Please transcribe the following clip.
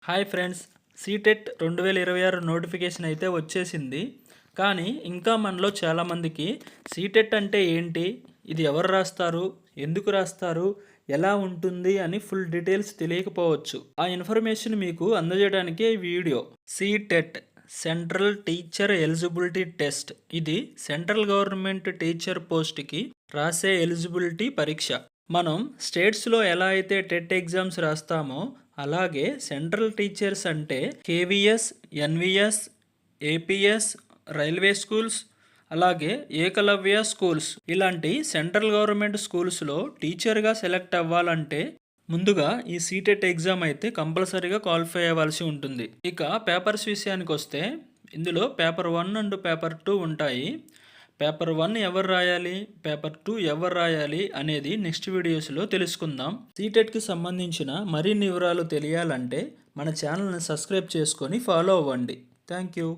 Hi friends, CTET 2026 notification అయితే వచ్చేసింది. కానీ ఇంకా మనలో చాలామందికి సీటెట్ అంటే ఏంటి, ఇది ఎవరు రాస్తారు, ఎందుకు రాస్తారు, ఎలా ఉంటుంది అని ఫుల్ డీటెయిల్స్ తెలియకపోవచ్చు. ఆ ఇన్ఫర్మేషన్ మీకు అందజేయడానికే ఈ video. CTET central teacher eligibility test. ఇది సెంట్రల్ గవర్నమెంట్ టీచర్ పోస్ట్కి రాసే ఎలిజిబిలిటీ పరీక్ష. మనం స్టేట్స్లో ఎలా అయితే టెట్ ఎగ్జామ్స్ రాస్తామో అలాగే సెంట్రల్ టీచర్స్ అంటే KVS, NVS, APS, railway schools, అలాగే ఏకలవ్య స్కూల్స్ ఇలాంటి సెంట్రల్ గవర్నమెంట్ స్కూల్స్లో టీచర్గా సెలెక్ట్ అవ్వాలంటే ముందుగా ఈ సీటెట్ ఎగ్జామ్ అయితే కంపల్సరీగా క్వాలిఫై అవ్వాల్సి ఉంటుంది. ఇక పేపర్స్ విషయానికి వస్తే ఇందులో పేపర్ 1 అండ్ పేపర్ 2 ఉంటాయి. పేపర్ 1 ఎవరు రాయాలి, పేపర్ 2 ఎవరు రాయాలి అనేది నెక్స్ట్ వీడియోస్లో తెలుసుకుందాం. సీటెట్కి సంబంధించిన మరిన్ని వివరాలు తెలియాలంటే మన ఛానల్ని సబ్స్క్రైబ్ చేసుకొని ఫాలో అవ్వండి. Thank you.